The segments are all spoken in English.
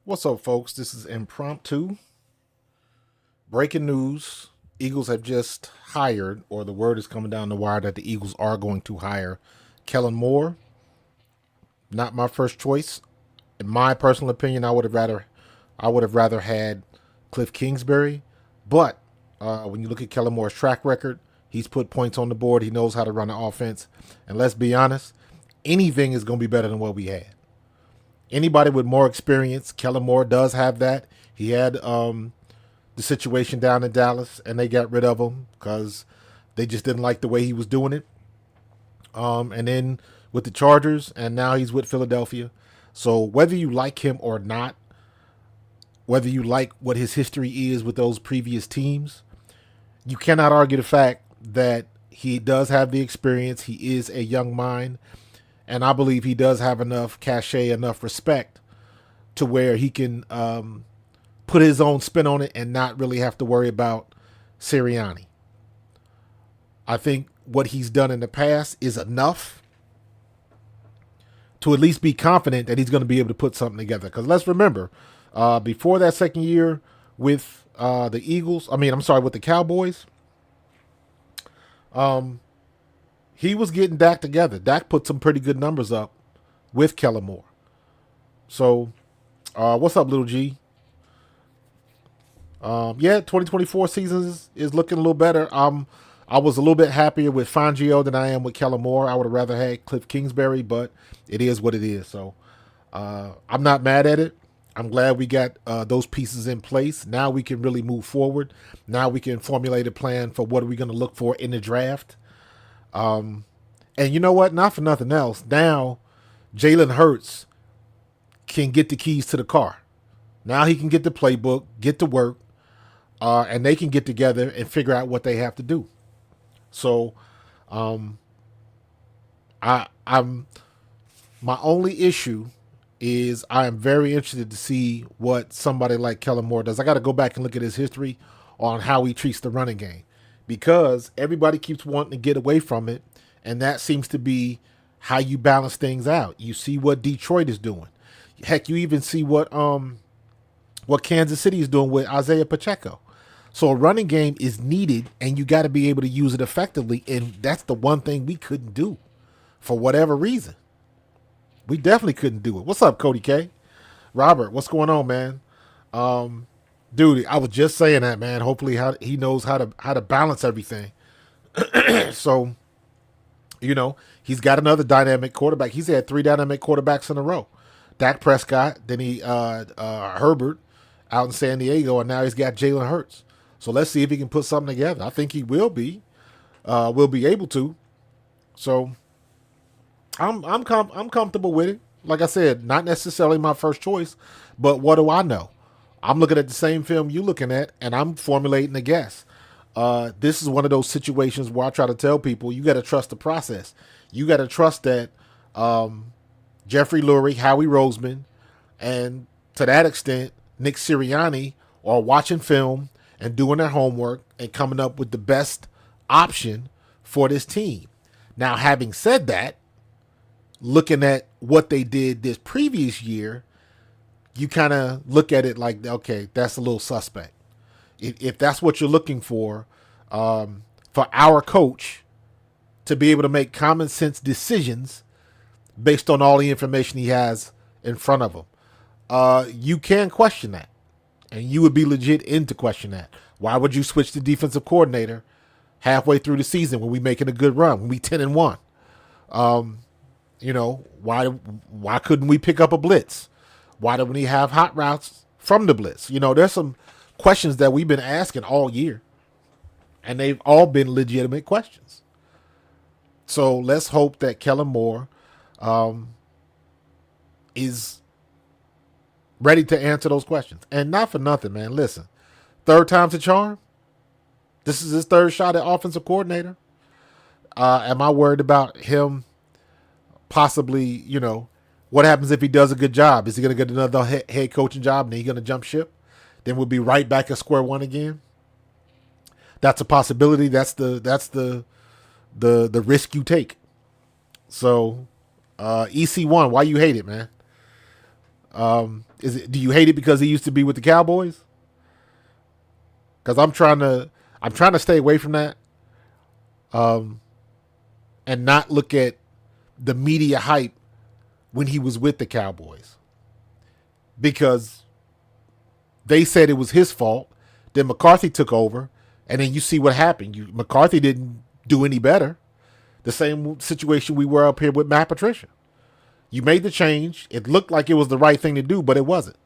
What's up, folks? This is impromptu breaking news. Eagles have just hired, or the word is coming down the wire that the Eagles are going to hire Kellen Moore. Not my first choice. In my personal opinion, I would have rather had Cliff Kingsbury. But when you look at Kellen Moore's track record, he's put points on the board. He knows how to run the offense. And let's be honest, anything is going to be better than what we had. Anybody with more experience, Kellen Moore does have that. He had the situation down in Dallas, and they got rid of him because they just didn't like the way he was doing it. And then with the Chargers, and now he's with Philadelphia. So whether you like him or not, whether you like what his history is with those previous teams, you cannot argue the fact that he does have the experience. He is a young mind, and I believe he does have enough cachet, enough respect to where he can put his own spin on it and not really have to worry about Sirianni. I think what he's done in the past is enough to at least be confident that he's going to be able to put something together. Because let's remember, before that second year with the Eagles, with the Cowboys, um, he was getting Dak together. Dak put some pretty good numbers up with Kellen Moore. So, what's up, little G? Yeah, 2024 season is looking a little better. I was a little bit happier with Fangio than I am with Kellen Moore. I would have rather had Cliff Kingsbury, but it is what it is. So I'm not mad at it. I'm glad we got those pieces in place. Now we can really move forward. Now we can formulate a plan for what are we going to look for in the draft. And you know what? Not for nothing else. Now Jalen Hurts can get the keys to the car. Now he can get the playbook, get to work, and they can get together and figure out what they have to do. So, um, I'm my only issue is I am very interested to see what somebody like Kellen Moore does. I got to go back and look at his history on how he treats the running game because everybody keeps wanting to get away from it, and that seems to be how you balance things out. You see what Detroit is doing. Heck, you even see what Kansas City is doing with Isaiah Pacheco. So a running game is needed, and you got to be able to use it effectively. And that's the one thing we couldn't do for whatever reason. We definitely couldn't do it. What's up, Cody K? Robert, what's going on, man? Dude, I was just saying that, man. Hopefully, he knows how to balance everything. So, he's got another dynamic quarterback. He's had three dynamic quarterbacks in a row. Dak Prescott, then he Herbert out in San Diego, and now he's got Jalen Hurts. So let's see if he can put something together. I think he will be able to. So I'm comfortable with it. Like I said, not necessarily my first choice, but what do I know? I'm looking at the same film you looking at, and I'm formulating a guess. This is one of those situations where I try to tell people you got to trust the process. You got to trust that Jeffrey Lurie, Howie Roseman, and to that extent, Nick Sirianni are watching film and doing their homework and coming up with the best option for this team. Now, having said that, looking at what they did this previous year, you kind of look at it like, okay, that's a little suspect. If that's what you're looking for our coach to be able to make common sense decisions based on all the information he has in front of him, you can question that. And you would be legit into question that. Why would you switch the defensive coordinator halfway through the season when we making a good run, when we 10-1? Why couldn't we pick up a blitz? Why don't we have hot routes from the blitz? There's some questions that we've been asking all year, and they've all been legitimate questions. So let's hope that Kellen Moore is ready to answer those questions. And not for nothing, man. Listen, third time's a charm. This is his third shot at offensive coordinator. Am I worried about him possibly, what happens if he does a good job? Is he going to get another head coaching job and then he's going to jump ship? Then we'll be right back at square one again. That's a possibility. That's the risk you take. So EC1, why you hate it, man? Do you hate it because he used to be with the Cowboys? Because I'm trying to stay away from that, and not look at the media hype when he was with the Cowboys, because they said it was his fault. Then McCarthy took over, and then you see what happened. McCarthy didn't do any better. The same situation we were up here with Matt Patricia. You made the change. It looked like it was the right thing to do, but it wasn't.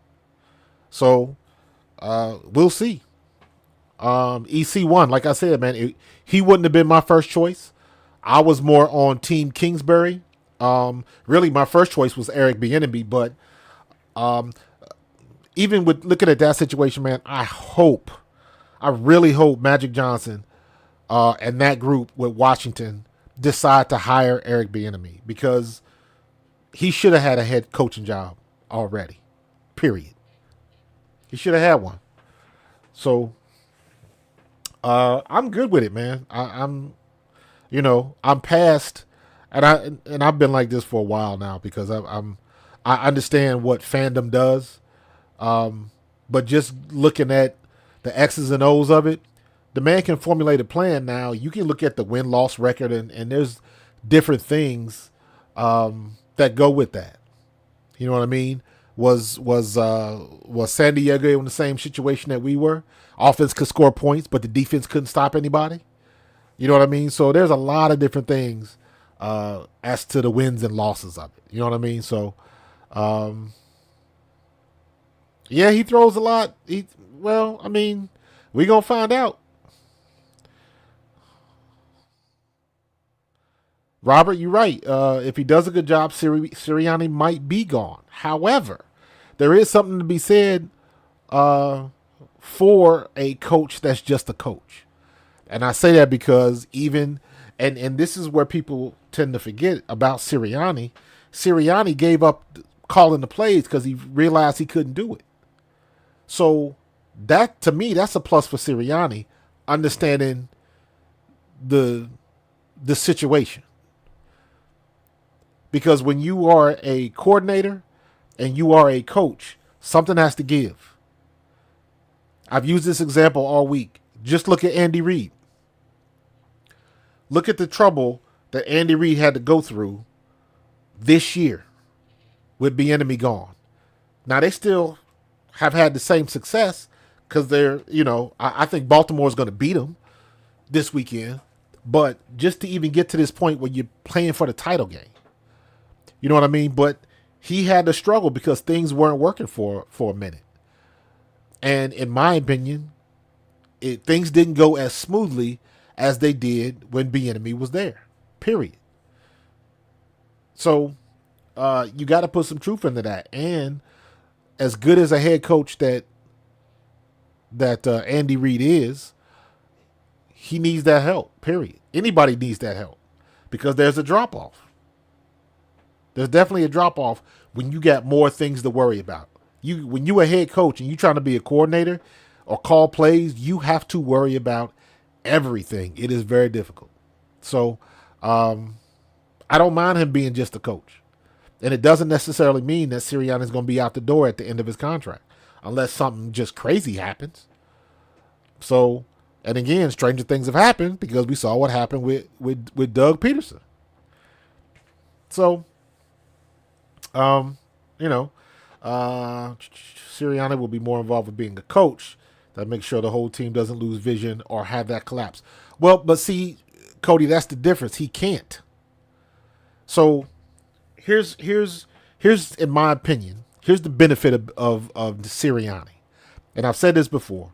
So we'll see. EC1, like I said, man, he wouldn't have been my first choice. I was more on Team Kingsbury. Really, my first choice was Eric Bieniemy, but even with looking at that situation, man, I really hope Magic Johnson and that group with Washington decide to hire Eric Bieniemy, because he should have had a head coaching job already. Period. He should have had one. So I'm good with it, man. I'm past, and I've been like this for a while now, because I understand what fandom does, but just looking at the X's and O's of it, the man can formulate a plan. Now you can look at the win-loss record, and there's different things that go with that. You know what I mean? Was San Diego in the same situation that we were? Offense could score points, but the defense couldn't stop anybody. You know what I mean? So there's a lot of different things as to the wins and losses of it. You know what I mean? So, yeah, he throws a lot. We're going to find out. Robert, you're right. If he does a good job, Sirianni might be gone. However, there is something to be said for a coach that's just a coach. And I say that because and this is where people tend to forget about Sirianni. Sirianni gave up calling the plays because he realized he couldn't do it. So that, to me, that's a plus for Sirianni, understanding the situation. Because when you are a coordinator and you are a coach, something has to give. I've used this example all week. Just look at Andy Reid. Look at the trouble that Andy Reid had to go through this year with Bieniemy gone. Now, they still have had the same success because I think Baltimore's going to beat them this weekend. But just to even get to this point where you're playing for the title game, you know what I mean? But he had to struggle because things weren't working for a minute. And in my opinion, things didn't go as smoothly as they did when Bieniemy was there. Period. So you got to put some truth into that. And as good as a head coach that Andy Reid is, he needs that help. Period. Anybody needs that help, because there's a drop off. There's definitely a drop off when you got more things to worry about. When you're a head coach and you're trying to be a coordinator or call plays, you have to worry about everything. It is very difficult. So I don't mind him being just a coach. And it doesn't necessarily mean that Sirianni is going to be out the door at the end of his contract, unless something just crazy happens. So, and again, stranger things have happened because we saw what happened with Doug Peterson. So, Sirianni will be more involved with being a coach that makes sure the whole team doesn't lose vision or have that collapse. Well, but see, Cody, that's the difference. He can't. So here's in my opinion, here's the benefit of Sirianni. And I've said this before.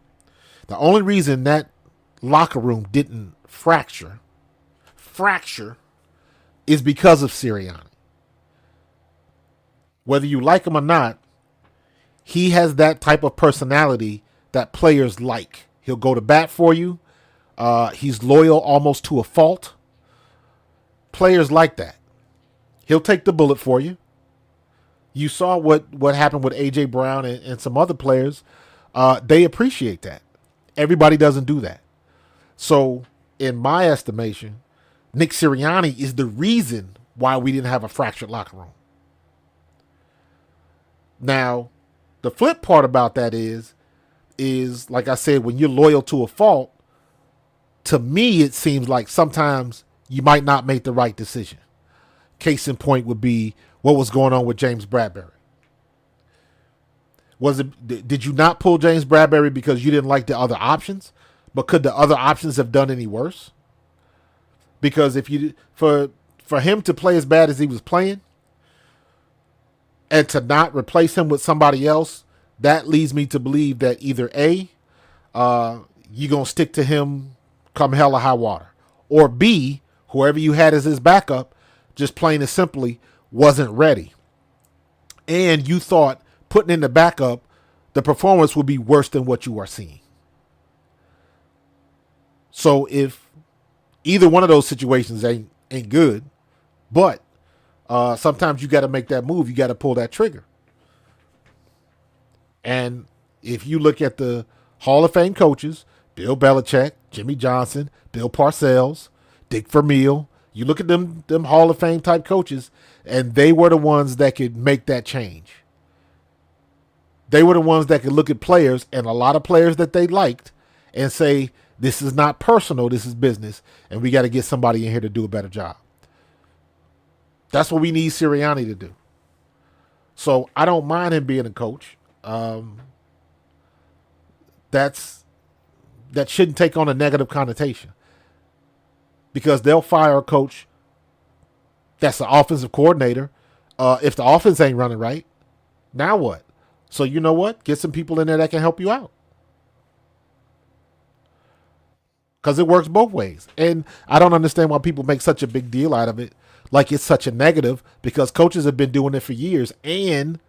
The only reason that locker room didn't fracture is because of Sirianni. Whether you like him or not, he has that type of personality that players like. He'll go to bat for you. He's loyal almost to a fault. Players like that. He'll take the bullet for you. You saw what happened with A.J. Brown and some other players. They appreciate that. Everybody doesn't do that. So, in my estimation, Nick Sirianni is the reason why we didn't have a fractured locker room. Now, the flip part about that is like I said, when you're loyal to a fault, to me it seems like sometimes you might not make the right decision. Case in point would be what was going on with James Bradbury. Did you not pull James Bradbury because you didn't like the other options? But could the other options have done any worse? Because if you for him to play as bad as he was playing and to not replace him with somebody else, that leads me to believe that either A, you're gonna stick to him come hell or high water, or B, whoever you had as his backup, just plain and simply wasn't ready, and you thought putting in the backup, the performance would be worse than what you are seeing. So if either one of those situations ain't good, but sometimes you got to make that move. You got to pull that trigger. And if you look at the Hall of Fame coaches, Bill Belichick, Jimmy Johnson, Bill Parcells, Dick Vermeil, you look at them Hall of Fame type coaches, and they were the ones that could make that change. They were the ones that could look at players and a lot of players that they liked and say, this is not personal, this is business, and we got to get somebody in here to do a better job. That's what we need Sirianni to do. So I don't mind him being a coach. That shouldn't take on a negative connotation, because they'll fire a coach that's the offensive coordinator. If the offense ain't running right, now what? So you know what? Get some people in there that can help you out. Because it works both ways. And I don't understand why people make such a big deal out of it, like it's such a negative, because coaches have been doing it for years. And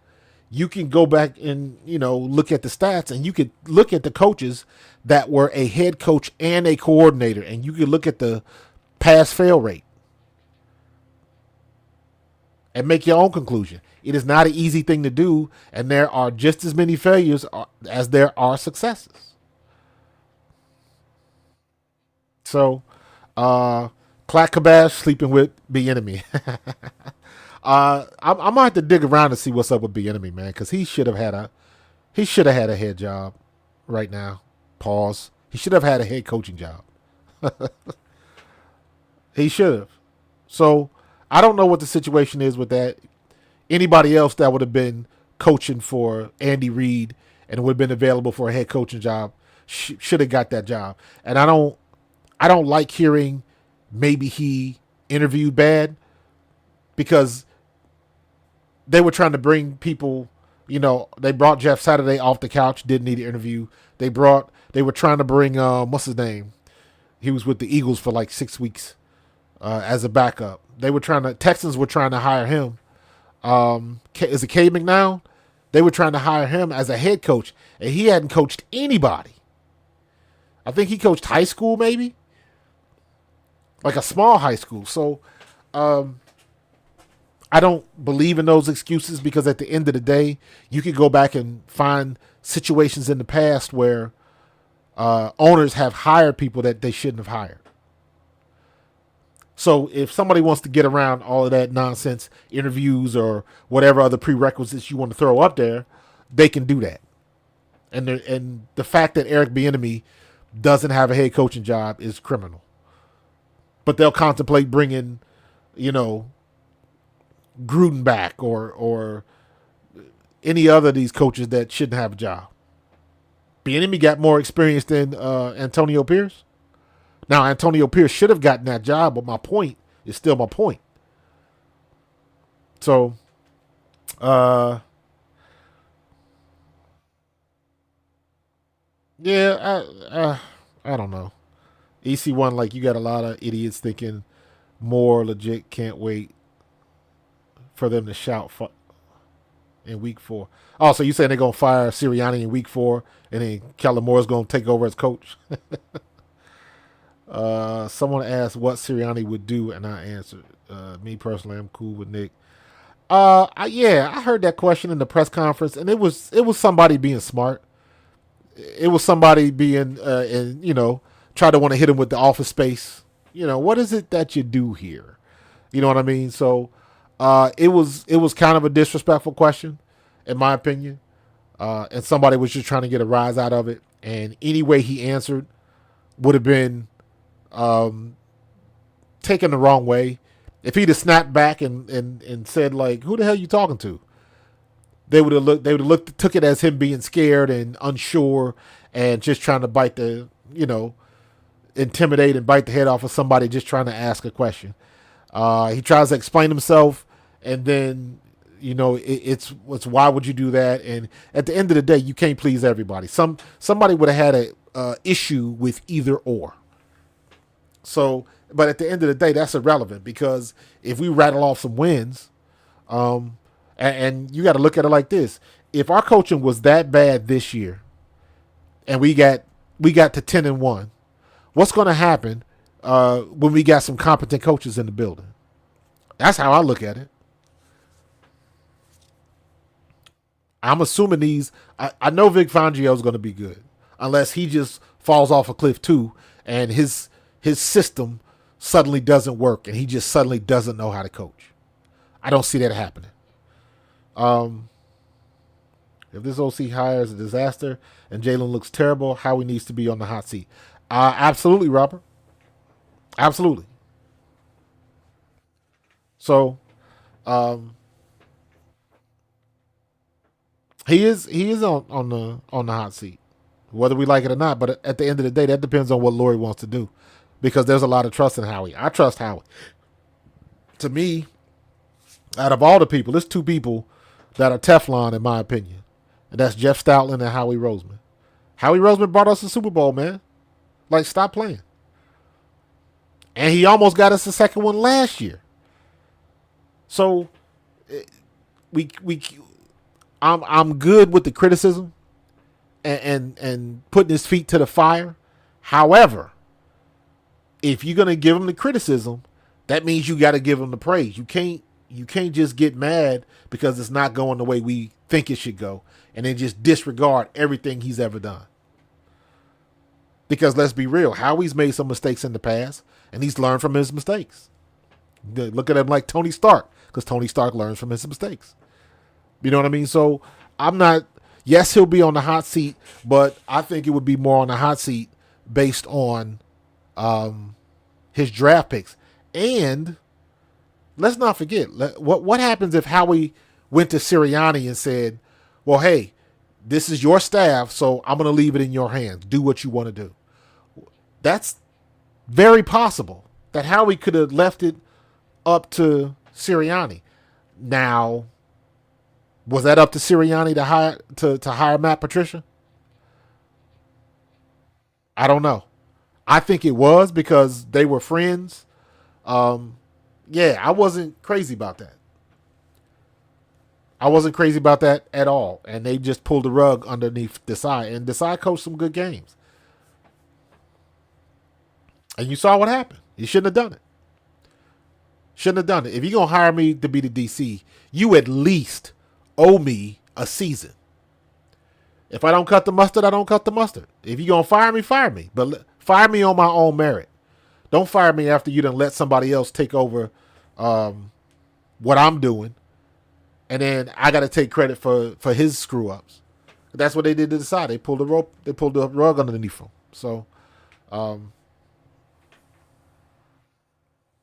you can go back and, look at the stats, and you could look at the coaches that were a head coach and a coordinator, and you could look at the pass-fail rate and make your own conclusion. It is not an easy thing to do, and there are just as many failures as there are successes. So, Clack sleeping with the enemy. I'm gonna have to dig around to see what's up with the enemy, man, because he should have had a head job right now. Pause. He should have had a head coaching job. He should have. So I don't know what the situation is with that. Anybody else that would have been coaching for Andy Reid and would have been available for a head coaching job should have got that job. And I don't like hearing maybe he interviewed bad, because they were trying to bring people, they brought Jeff Saturday off the couch, didn't need an interview. They were trying to bring, what's his name? He was with the Eagles for like 6 weeks as a backup. Texans were trying to hire him. Is it K McNown? They were trying to hire him as a head coach, and he hadn't coached anybody. I think he coached high school, maybe, like a small high school. So I don't believe in those excuses, because at the end of the day, you can go back and find situations in the past where owners have hired people that they shouldn't have hired. So if somebody wants to get around all of that nonsense, interviews or whatever other prerequisites you want to throw up there, they can do that. And the fact that Eric Bieniemy doesn't have a head coaching job is criminal. But they'll contemplate bringing, Gruden back or any other of these coaches that shouldn't have a job. Bieniemy got more experience than Antonio Pierce. Now, Antonio Pierce should have gotten that job, but my point is still my point. So, yeah, I don't know. EC1, like, you got a lot of idiots thinking Moore legit can't wait for them to shout in week 4. Oh, so you saying they're going to fire Sirianni in week 4 and then Kellen Moore is going to take over as coach? Someone asked what Sirianni would do, and I answered. Me personally, I'm cool with Nick. I heard that question in the press conference, and it was somebody being smart. It was somebody being, try to want to hit him with the Office Space. What is it that you do here? You know what I mean? So, it was kind of a disrespectful question, in my opinion. And somebody was just trying to get a rise out of it. And any way he answered would have been taken the wrong way. If he'd have snapped back and said, like, who the hell are you talking to? They would have took it as him being scared and unsure and just trying to intimidate and bite the head off of somebody just trying to ask a question. He tries to explain himself, and then it's why would you do that? And at the end of the day, you can't please everybody. Somebody would have had a issue with either or. So, but at the end of the day, that's irrelevant, because if we rattle off some wins, and you got to look at it like this: if our coaching was that bad this year, and we got to 10-1, what's going to happen when we got some competent coaches in the building? That's how I look at it. I'm assuming I know Vic Fangio is going to be good, unless he just falls off a cliff too, and his system suddenly doesn't work, and he just suddenly doesn't know how to coach. I don't see that happening. If this OC hire is a disaster and Jalen looks terrible, Howie needs to be on the hot seat. Absolutely, Robert. Absolutely. So, he is on the hot seat, whether we like it or not. But at the end of the day, that depends on what Lori wants to do, because there's a lot of trust in Howie. I trust Howie. To me, out of all the people, there's two people that are Teflon, in my opinion, and that's Jeff Stoutland and Howie Roseman. Howie Roseman brought us the Super Bowl, man. Like, stop playing. And he almost got us the second one last year. So, I'm good with the criticism and putting his feet to the fire. However, if you're gonna give him the criticism, that means you got to give him the praise. You can't just get mad because it's not going the way we think it should go, and then just disregard everything he's ever done. Because let's be real, Howie's made some mistakes in the past, and he's learned from his mistakes. Look at him like Tony Stark, because Tony Stark learns from his mistakes. You know what I mean? So I'm not. Yes, he'll be on the hot seat, but I think it would be more on the hot seat based on his draft picks. And let's not forget, what happens if Howie went to Sirianni and said, well, hey, this is your staff, so I'm going to leave it in your hands. Do what you want to do. That's very possible that Howie could have left it up to Sirianni. Now, was that up to Sirianni to hire Matt Patricia? I don't know. I think it was, because they were friends. Yeah, I wasn't crazy about that. I wasn't crazy about that at all. And they just pulled the rug underneath Desai. And Desai coached some good games. And you saw what happened. You shouldn't have done it. Shouldn't have done it. If you're going to hire me to be the DC, you at least owe me a season. If I don't cut the mustard, I don't cut the mustard. If you're going to fire me, fire me. But fire me on my own merit. Don't fire me after you done let somebody else take over what I'm doing. And then I got to take credit for his screw-ups. That's what they did to Desai. They pulled the rug underneath him. So,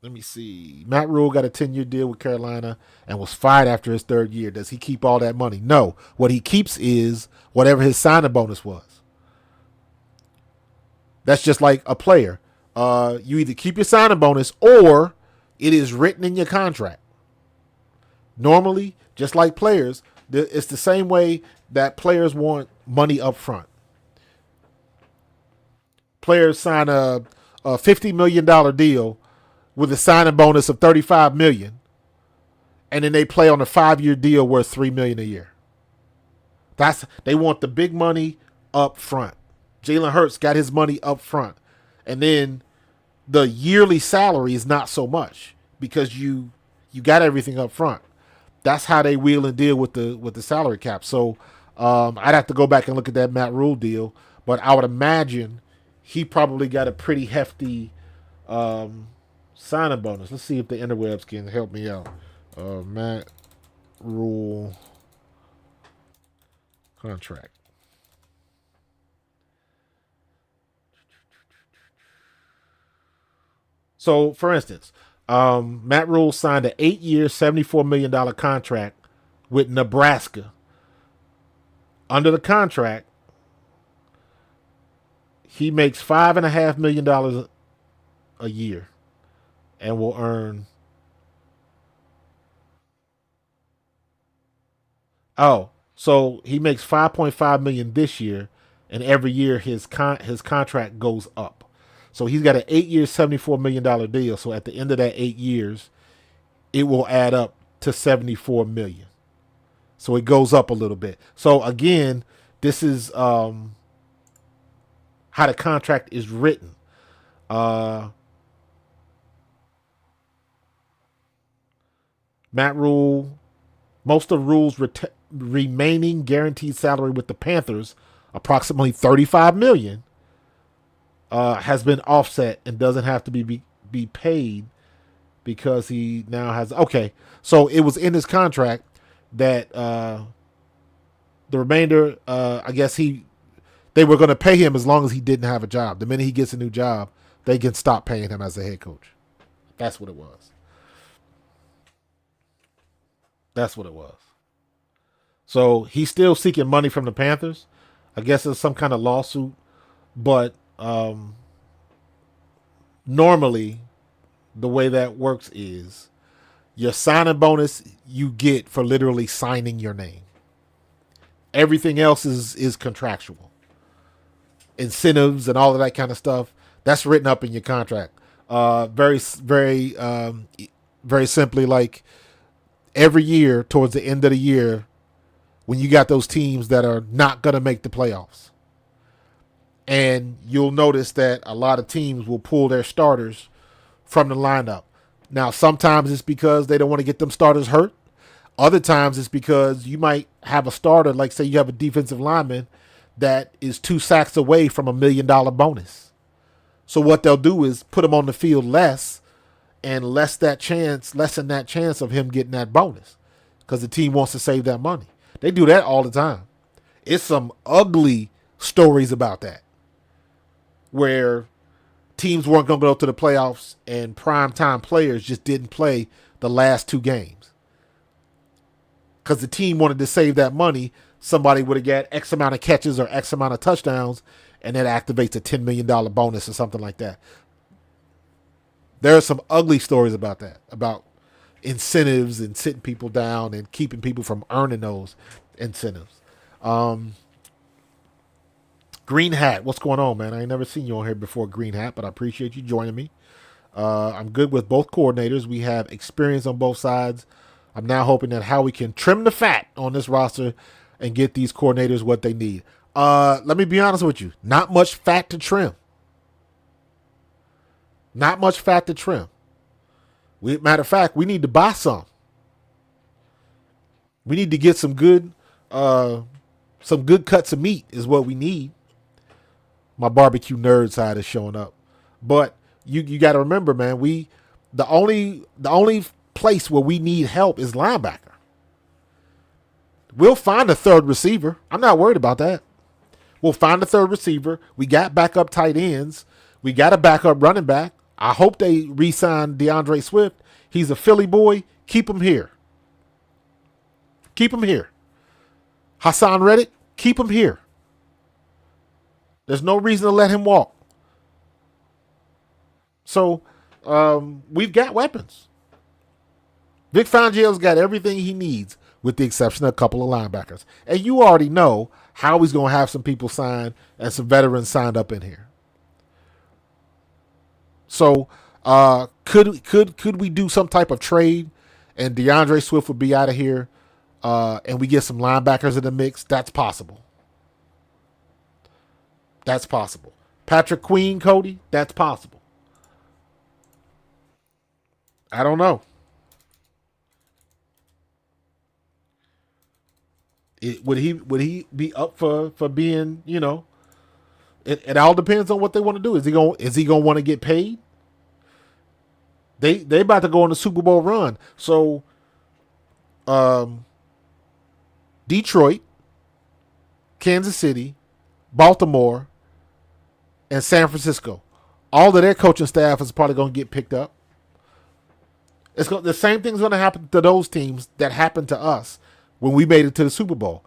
let me see. Matt Rule got a 10-year deal with Carolina and was fired after his third year. Does he keep all that money? No. What he keeps is whatever his signing bonus was. That's just like a player. You either keep your signing bonus or it is written in your contract. Normally, just like players, it's the same way that players want money up front. Players sign a $50 million deal with a signing bonus of $35 million, and then they play on a 5-year deal worth $3 million a year. They want the big money up front. Jalen Hurts got his money up front, and then the yearly salary is not so much because you got everything up front. That's how they wheel and deal with the salary cap. So I'd have to go back and look at that Matt Rule deal, but I would imagine he probably got a pretty hefty signing bonus. Let's see if the interwebs can help me out. Matt Rule contract. So, for instance, Matt Rule signed an 8-year, $74 million contract with Nebraska. Under the contract, he makes $5.5 million a year and will earn. Oh, so he makes 5.5 million this year, and every year his contract goes up. So he's got an 8-year, $74 million deal. So at the end of that 8 years, it will add up to 74 million. So it goes up a little bit. So again, this is how the contract is written. Uh, Matt Rule, most of Rule's remaining guaranteed salary with the Panthers, approximately 35 million, has been offset and doesn't have to be paid because he now has. Okay, so it was in his contract that the remainder, I guess they were going to pay him as long as he didn't have a job. The minute he gets a new job, they can stop paying him as a head coach. That's what it was. That's what it was. So he's still seeking money from the Panthers. I guess it's some kind of lawsuit, but normally the way that works is your signing bonus you get for literally signing your name. Everything else is contractual. Incentives and all of that kind of stuff, that's written up in your contract. Very simply, like every year towards the end of the year, when you got those teams that are not going to make the playoffs, and you'll notice that a lot of teams will pull their starters from the lineup. Now, sometimes it's because they don't want to get them starters hurt. Other times it's because you might have a starter, like say you have a defensive lineman that is 2 sacks away from $1 million bonus. So what they'll do is put him on the field less and lessen that chance of him getting that bonus because the team wants to save that money. They do that all the time. It's some ugly stories about that where teams weren't going to go to the playoffs and primetime players just didn't play the last 2 games because the team wanted to save that money. Somebody would have got X amount of catches or X amount of touchdowns, and that activates a $10 million bonus or something like that. There are some ugly stories about that, about incentives and sitting people down and keeping people from earning those incentives. Green Hat, what's going on, man? I ain't never seen you on here before, Green Hat, but I appreciate you joining me. I'm good with both coordinators. We have experience on both sides. I'm now hoping that Howie can trim the fat on this roster and get these coordinators what they need. Let me be honest with you. Not much fat to trim. Not much fat to trim. Matter of fact, we need to buy some. We need to get some good cuts of meat is what we need. My barbecue nerd side is showing up. But you got to remember, man, the only place where we need help is linebacker. We'll find a third receiver. I'm not worried about that. We'll find a third receiver. We got backup tight ends. We got a backup running back. I hope they re-sign DeAndre Swift. He's a Philly boy. Keep him here. Keep him here. Hassan Reddick, keep him here. There's no reason to let him walk. So we've got weapons. Vic Fangio's got everything he needs with the exception of a couple of linebackers. And you already know how he's going to have some people signed and some veterans signed up in here. So could we do some type of trade and DeAndre Swift would be out of here and we get some linebackers in the mix? That's possible. That's possible. Patrick Queen, Cody, that's possible. I don't know. Would he be up for being, it all depends on what they want to do. Is he gonna want to get paid? They about to go on the Super Bowl run. So Detroit Kansas City, Baltimore, and San Francisco. All of their coaching staff is probably going to get picked up. The same thing's going to happen to those teams that happened to us when we made it to the Super Bowl.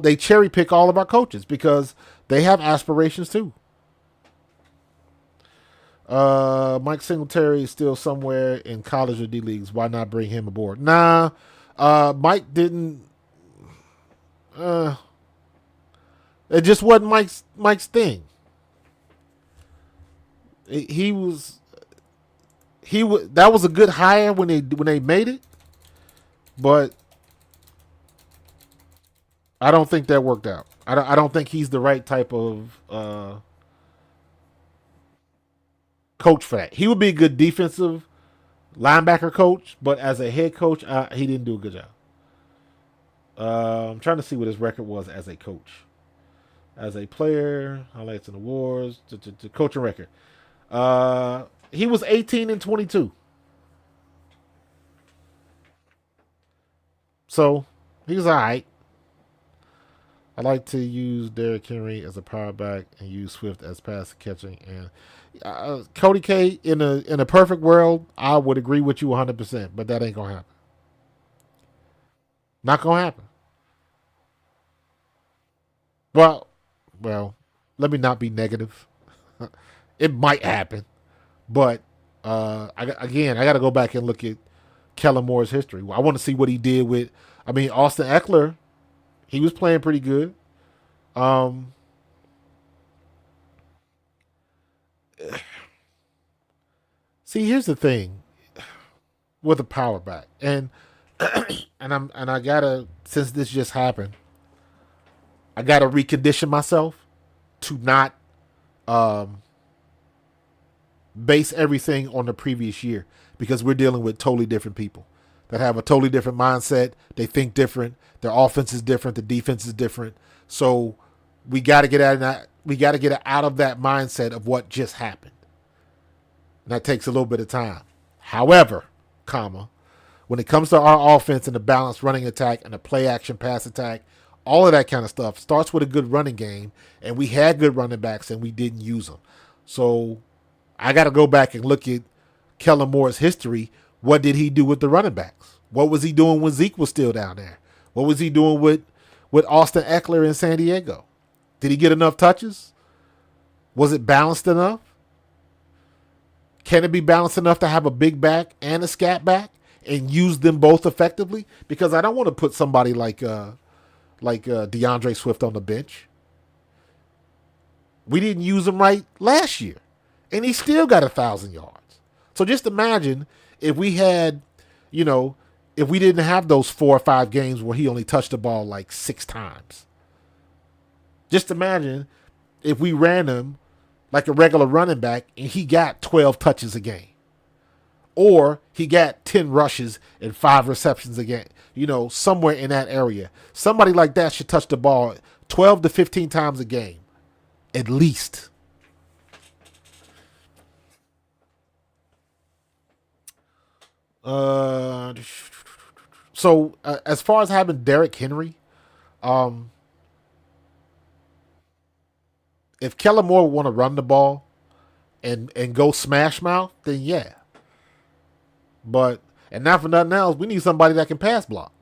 They cherry pick all of our coaches because they have aspirations too. Mike Singletary is still somewhere in college or D leagues. Why not bring him aboard? Nah, Mike didn't. It just wasn't Mike's thing. He was. That was a good hire when they made it, but I don't think that worked out. I don't think he's the right type of coach for that. He would be a good defensive linebacker coach, but as a head coach, he didn't do a good job. I'm trying to see what his record was as a coach. As a player, highlights and awards, coaching record. He was 18-22. So he was all right. I like to use Derrick Henry as a power back and use Swift as pass catching. And Cody K, in a perfect world, I would agree with you 100%, but that ain't gonna happen. Not gonna happen. Well, let me not be negative. It might happen, but I got to go back and look at Kellen Moore's history. I want to see what he did with. I mean, Austin Eckler, he was playing pretty good. See, here's the thing with a power back, and I gotta, since this just happened, I gotta recondition myself to not base everything on the previous year because we're dealing with totally different people that have a totally different mindset. They think different. Their offense is different. The defense is different. So we got to get out of that. We got to get out of that mindset of what just happened. And that takes a little bit of time. However, when it comes to our offense and the balanced running attack and the play action pass attack, all of that kind of stuff starts with a good running game. And we had good running backs and we didn't use them. So I got to go back and look at Kellen Moore's history. What did he do with the running backs? What was he doing when Zeke was still down there? What was he doing with Austin Eckler in San Diego? Did he get enough touches? Was it balanced enough? Can it be balanced enough to have a big back and a scat back and use them both effectively? Because I don't want to put somebody like DeAndre Swift on the bench. We didn't use him right last year, and he still got 1,000 yards. So just imagine if we had, if we didn't have those 4 or 5 games where he only touched the ball like 6 times. Just imagine if we ran him like a regular running back and he got 12 touches a game. Or he got 10 rushes and 5 receptions a game. Somewhere in that area. Somebody like that should touch the ball 12 to 15 times a game. At least. So as far as having Derrick Henry, if Kellen Moore want to run the ball and go smash mouth, then yeah. But and not for nothing else, we need somebody that can pass block.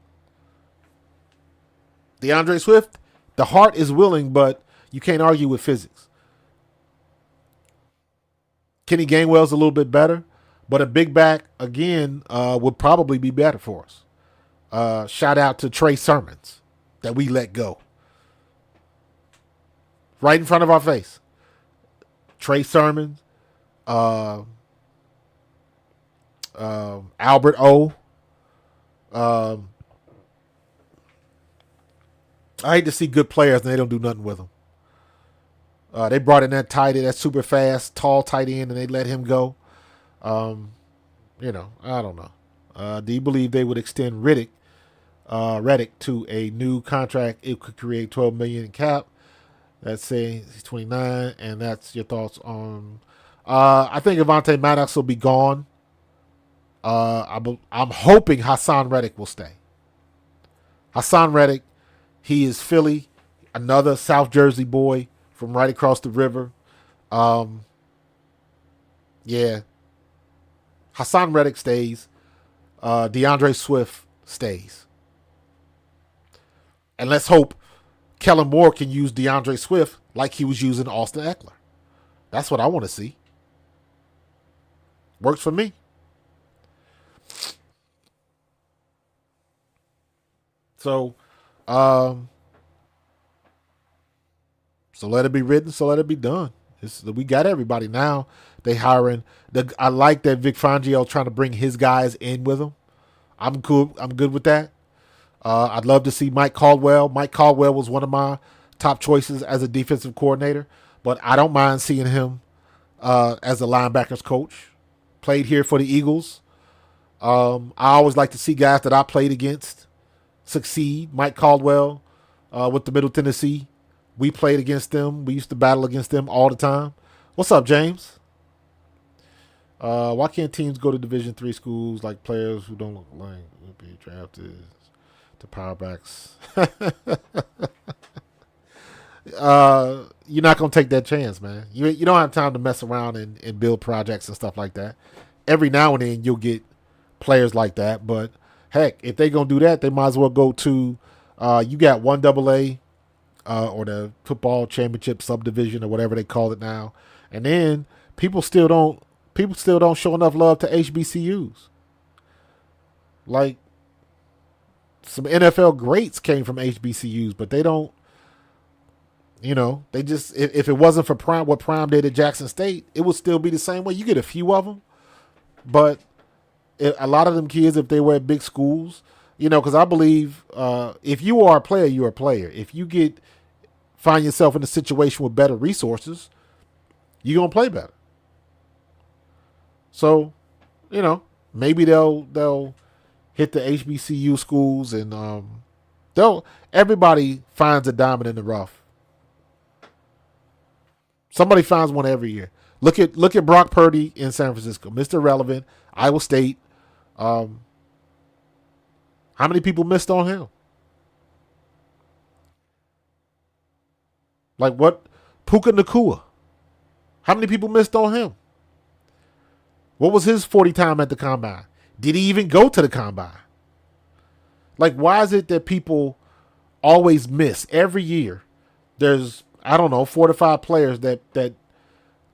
DeAndre Swift, the heart is willing, but you can't argue with physics. Kenny Gainwell's a little bit better, but a big back again would probably be better for us. Shout out to Trey Sermons that we let go. Right in front of our face. Trey Sermons, Albert O. I hate to see good players and they don't do nothing with them. They brought in that tight end, that super fast, tall tight end, and they let him go. I don't know. Do you believe they would extend Reddick to a new contract? It could create $12 million in cap. Let's say he's 29, and that's your thoughts on. I think Avonte Maddox will be gone. I'm hoping Hassan Reddick will stay. Hassan Reddick, he is Philly. Another South Jersey boy from right across the river. Um, yeah, Hassan Reddick stays. DeAndre Swift stays. And let's hope Kellen Moore can use DeAndre Swift like he was using Austin Eckler. That's what I want to see. Works for me. So, um, so let it be written. So let it be done. We got everybody now. They hiring. I like that Vic Fangio trying to bring his guys in with him. I'm cool. I'm good with that. I'd love to see Mike Caldwell. Mike Caldwell was one of my top choices as a defensive coordinator, but I don't mind seeing him as a linebackers coach. Played here for the Eagles. I always like to see guys that I played against succeed. Mike Caldwell with the Middle Tennessee. We played against them. We used to battle against them all the time. What's up, James? Why can't teams go to Division III schools like players who don't look like would be drafted to power backs? You're not gonna take that chance, man. You don't have time to mess around and build projects and stuff like that. Every now and then you'll get players like that, but heck, if they gonna do that, they might as well go to you got 1AA or the football championship subdivision or whatever they call it now, and then people still don't show enough love to HBCUs. Like some NFL greats came from HBCUs, but they don't. They just if it wasn't for Prime, what Prime did at Jackson State, it would still be the same way. You get a few of them, but a lot of them kids, if they were at big schools, because I believe if you are a player, you're a player. If you find yourself in a situation with better resources, you're gonna play better. So, maybe they'll hit the HBCU schools and they'll everybody finds a diamond in the rough. Somebody finds one every year. Look at Brock Purdy in San Francisco, Mr. Relevant, Iowa State. Um, how many people missed on him? Like what? Puka Nakua. How many people missed on him? What was his 40 time at the combine? Did he even go to the combine? Like, why is it that people always miss every year? There's, I don't know, 4 to 5 players that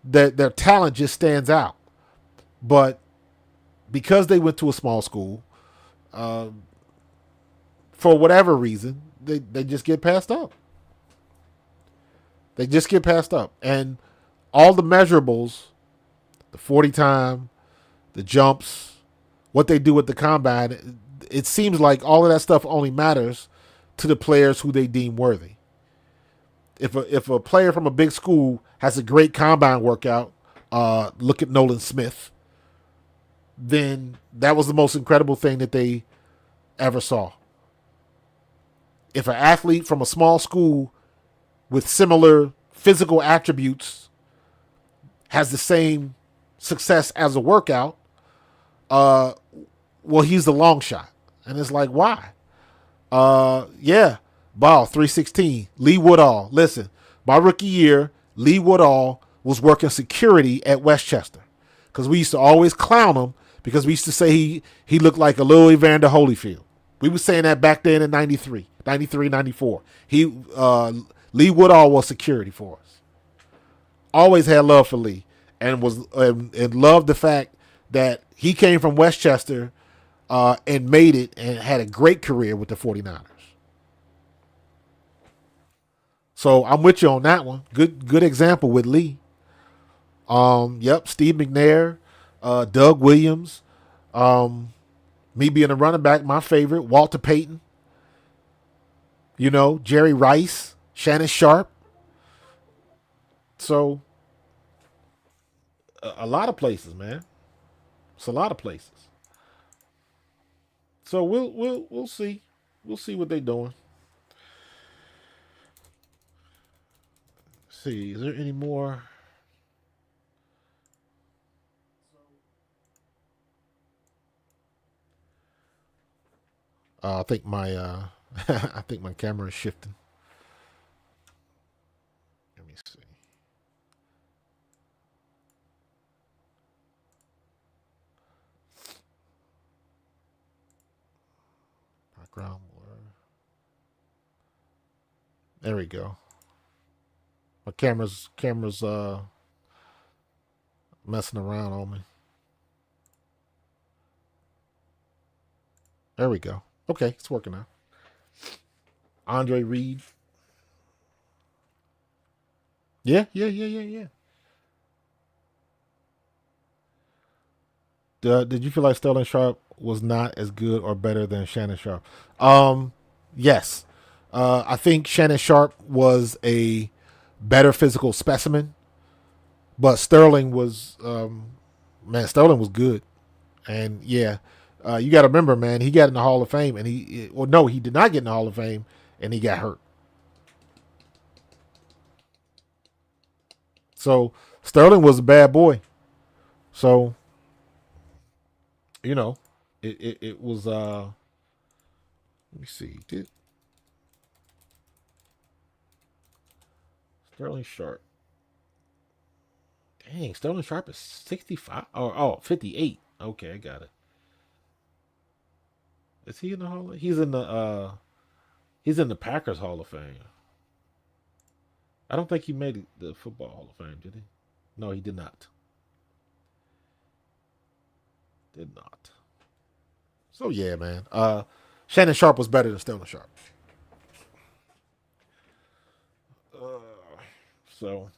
their talent just stands out, but because they went to a small school, uh, for whatever reason, they just get passed up. They just get passed up, and all the measurables, the 40 time, the jumps, what they do at the combine, it seems like all of that stuff only matters to the players who they deem worthy. If a player from a big school has a great combine workout, look at Nolan Smith, then that was the most incredible thing that they ever saw. If an athlete from a small school with similar physical attributes has the same success as a workout, well, he's the long shot. And it's like, why? Yeah, Ball 316, Lee Woodall. Listen, my rookie year, Lee Woodall was working security at Westchester because we used to always clown him because we used to say he looked like a little Evander Holyfield. We were saying that back then in 93, 94. Lee Woodall was security for us. Always had love for Lee and loved the fact that he came from Westchester and made it and had a great career with the 49ers. So I'm with you on that one. Good example with Lee. Yep, Steve McNair, Doug Williams, me being a running back, my favorite, Walter Payton, Jerry Rice, Shannon Sharp. So a lot of places, man. It's a lot of places. So we'll see. We'll see what they're doing. Let's see, is there any more? I think my I think my camera is shifting. me see. Background blur. There we go. My camera's messing around on me. There we go. Okay, it's working now. Andre Reed. Yeah. Did you feel like Sterling Sharp was not as good or better than Shannon Sharp? Yes. I think Shannon Sharp was a better physical specimen, but Sterling was, man, Sterling was good. And yeah, you got to remember, man, he got in the Hall of Fame, and no, he did not get in the Hall of Fame, and he got hurt. So Sterling was a bad boy. So you know, it was. Let me see. Did Sterling Sharp? Dang, Sterling Sharp is 65 or 58. Okay, I got it. Is he in the Hall? He's in the Packers Hall of Fame. I don't think he made the Football Hall of Fame, did he? No, he did not. Did not. So yeah, man. Shannon Sharp was better than Sterling Sharp. Uh, so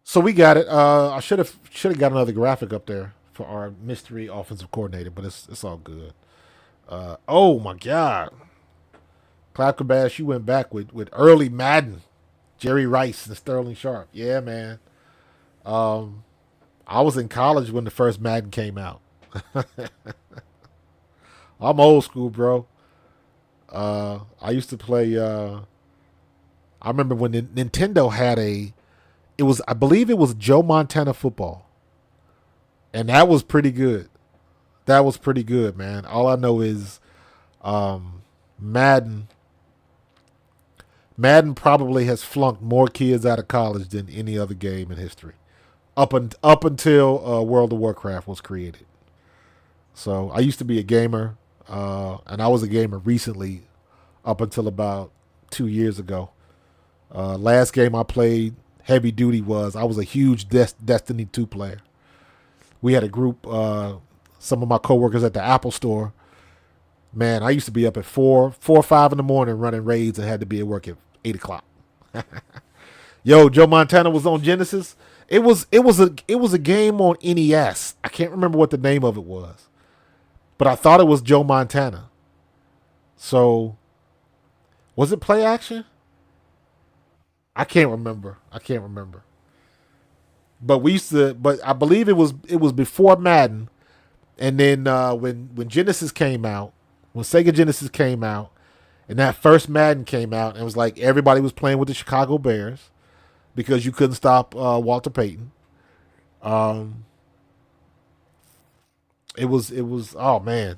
so we got it. I should have got another graphic up there for our mystery offensive coordinator, but it's all good. Oh my God, Cloud Kabash, you went back with early Madden, Jerry Rice and Sterling Sharp. Yeah, man. Um, I was in college when the first Madden came out. I'm old school, bro. I used to play. I remember when Nintendo had a. It was, I believe, it was Joe Montana football, and that was pretty good. That was pretty good, man. All I know is Madden. Madden probably has flunked more kids out of college than any other game in history, up until World of Warcraft was created. So I used to be a gamer, and I was a gamer recently, up until about 2 years ago. Last game I played heavy duty was, I was a huge Destiny 2 player. We had a group, some of my coworkers at the Apple store. Man, I used to be up at 4 or 5 in the morning running raids and had to be at work at 8 o'clock. Yo, Joe Montana was on Genesis. It was a game on NES. I can't remember what the name of it was, but I thought it was Joe Montana. So was it play action? I can't remember. But we used to. But I believe it was before Madden, and then when Genesis came out, when Sega Genesis came out, and that first Madden came out, and it was like everybody was playing with the Chicago Bears because you couldn't stop Walter Payton. Um, it was oh man,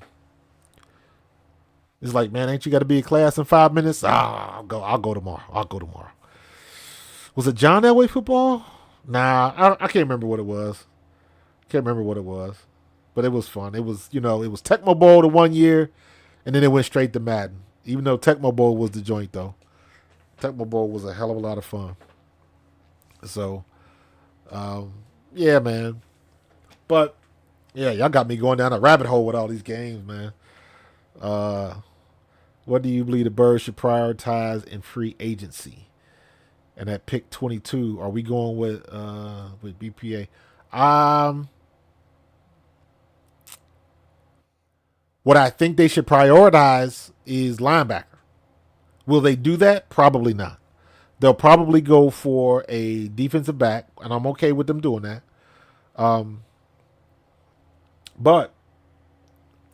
it's like, man, ain't you got to be in class in 5 minutes? I'll go tomorrow. I'll go tomorrow. Was it John Elway football? Nah, I can't remember what it was. Can't remember what it was, but it was fun. It was, it was Tecmo Bowl the one year, and then it went straight to Madden. Even though Tecmo Bowl was the joint though, Tecmo Bowl was a hell of a lot of fun. So, um, yeah, man. But yeah, y'all got me going down a rabbit hole with all these games, man. Uh, what do you believe the Birds should prioritize in free agency? And at pick 22, are we going with BPA? Um, what I think they should prioritize is linebacker. Will they do that? Probably not. They'll probably go for a defensive back, and I'm okay with them doing that. Um, but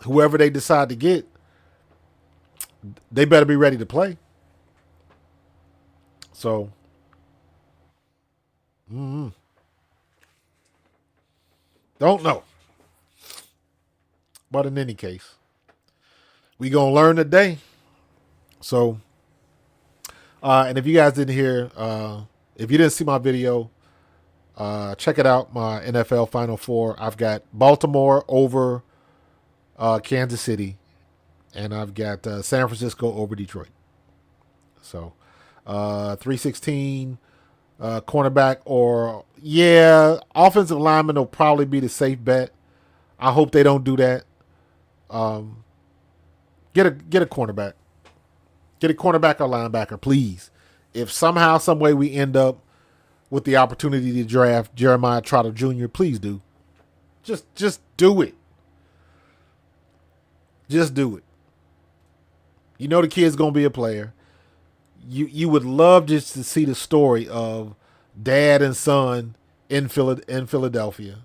whoever they decide to get, they better be ready to play. So, mm, don't know. But in any case, we gonna learn today. So, And if you guys didn't hear, if you didn't see my video, check it out. My NFL Final Four. I've got Baltimore over Kansas City, and I've got San Francisco over Detroit. So 316 cornerback or offensive lineman will probably be the safe bet. I hope they don't do that. Get a cornerback. Get a cornerback or linebacker, please. If somehow, some way we end up with the opportunity to draft Jeremiah Trotter Jr., please do. Just do it. Just do it. You know the kid's gonna be a player. You would love just to see the story of dad and son in Philadelphia.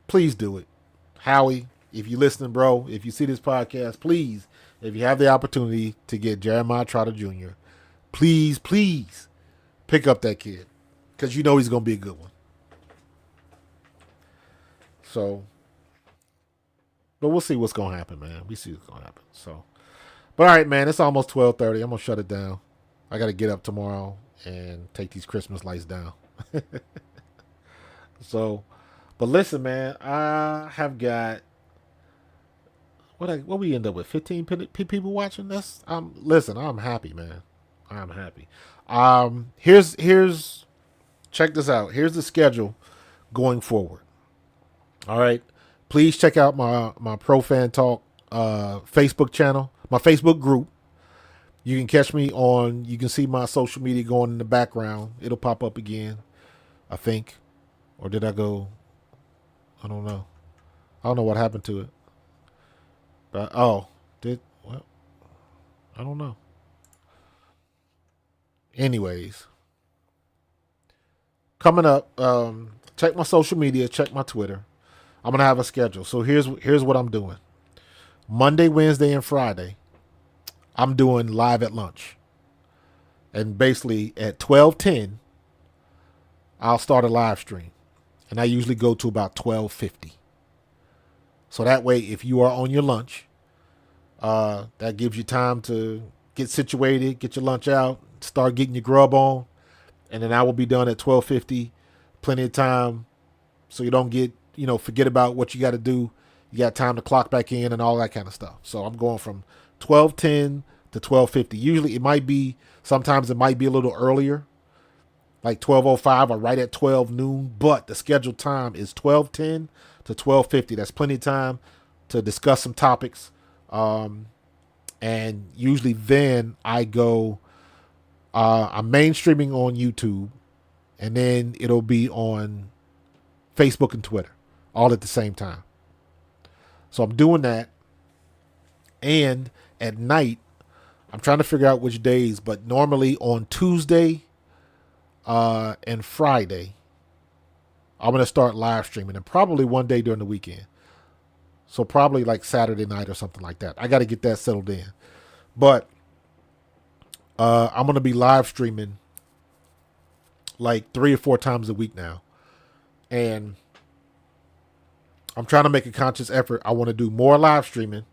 Please do it. Howie, if you're listening, bro, if you see this podcast, please, if you have the opportunity to get Jeremiah Trotter Jr., please pick up that kid because you know he's going to be a good one. So, but we'll see what's going to happen, man. We see what's going to happen. So, but all right, man, it's almost 12:30. I'm going to shut it down. I got to get up tomorrow and take these Christmas lights down. So, but listen, man, I have got what we end up with 15 people watching. Listen, I'm happy, man. I'm happy. Here's check this out. Here's the schedule going forward. All right, please check out my Pro Fan Talk Facebook channel, my Facebook group. You can catch me on. You can see my social media going in the background. It'll pop up again, I think, or did I go? I don't know. I don't know what happened to it. But well, I don't know. Anyways, coming up, check my social media, check my Twitter. I'm gonna have a schedule. So here's what I'm doing. Monday, Wednesday, and Friday, I'm doing live at lunch. And basically at 12:10, I'll start a live stream. And I usually go to about 12:50. So that way, if you are on your lunch, that gives you time to get situated, get your lunch out, start getting your grub on, and then I will be done at 12:50. Plenty of time, so you don't forget about what you got to do. You got time to clock back in and all that kind of stuff. So I'm going from 12:10 to 12:50. Usually sometimes it might be a little earlier, like 12:05 or right at 12 noon, but the scheduled time is 12:10 to 12:50. That's plenty of time to discuss some topics. And usually then I go, I'm mainstreaming on YouTube, and then it'll be on Facebook and Twitter all at the same time. So I'm doing that. And at night, I'm trying to figure out which days, but normally on Tuesday and Friday, I'm going to start live streaming, and probably one day during the weekend. So probably like Saturday night or something like that. I got to get that settled in. But I'm going to be live streaming like 3 or 4 times a week now. And I'm trying to make a conscious effort. I want to do more live streaming,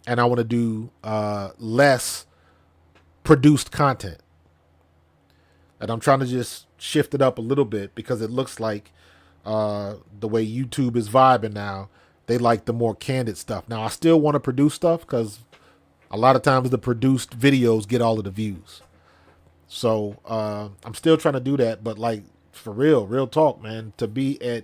and I want to do less produced content. And I'm trying to just shift it up a little bit because it looks like the way YouTube is vibing now, they like the more candid stuff. Now, I still want to produce stuff because a lot of times the produced videos get all of the views. So I'm still trying to do that, but like for real talk, man, I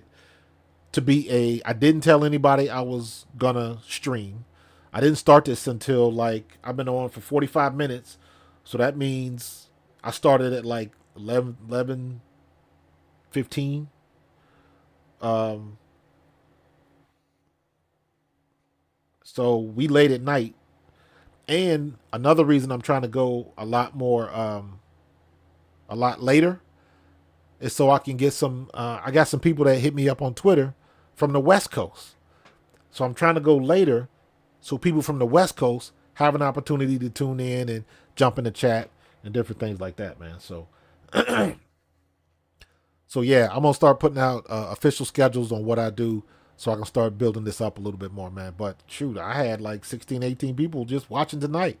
didn't tell anybody I was gonna stream. I didn't start this until like I've been on for 45 minutes. So that means I started at like 11:15. So we late at night. And another reason I'm trying to go a lot later is so I can get some, I got some people that hit me up on Twitter from the West Coast. So I'm trying to go later so people from the West Coast have an opportunity to tune in and jump in the chat and different things like that, man. So, so yeah, I'm going to start putting out official schedules on what I do so I can start building this up a little bit more, man. But shoot, I had like 16, 18 people just watching tonight.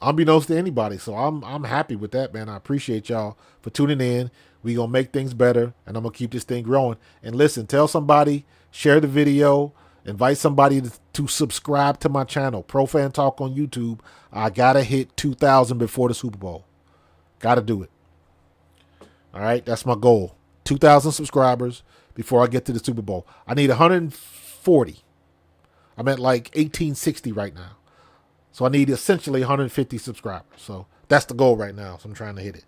unbeknownst to anybody. So I'm happy with that, man. I appreciate y'all for tuning in. We gonna make things better, and I'm gonna keep this thing growing. And listen, tell somebody, share the video, invite somebody to subscribe to my channel, Pro Fan Talk on YouTube. I gotta hit 2,000 before the Super Bowl. Gotta do it. All right, that's my goal. 2,000 subscribers before I get to the Super Bowl. I need 140. I'm at like 1860 right now. So I need essentially 150 subscribers. So that's the goal right now. So I'm trying to hit it.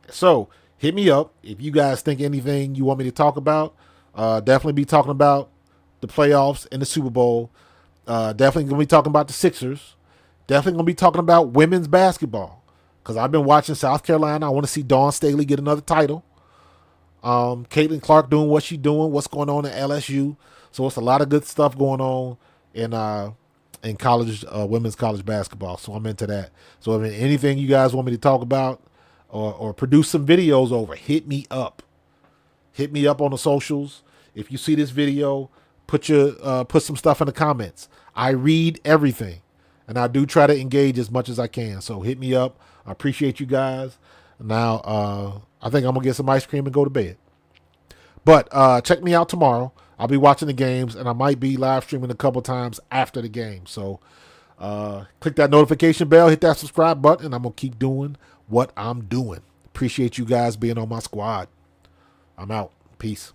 So hit me up if you guys think anything you want me to talk about. Definitely be talking about the playoffs and the Super Bowl. Definitely going to be talking about the Sixers. Definitely going to be talking about women's basketball. Because I've been watching South Carolina. I want to see Dawn Staley get another title. Caitlin Clark doing what she's doing. What's going on at LSU. So it's a lot of good stuff going on in college, women's college basketball. So I'm into that. So if anything you guys want me to talk about or produce some videos over, hit me up. Hit me up on the socials. If you see this video, put some stuff in the comments. I read everything, and I do try to engage as much as I can. So hit me up. I appreciate you guys. Now, I think I'm gonna get some ice cream and go to bed. But check me out tomorrow. I'll be watching the games, and I might be live streaming a couple times after the game. So click that notification bell, hit that subscribe button, and I'm going to keep doing what I'm doing. Appreciate you guys being on my squad. I'm out. Peace.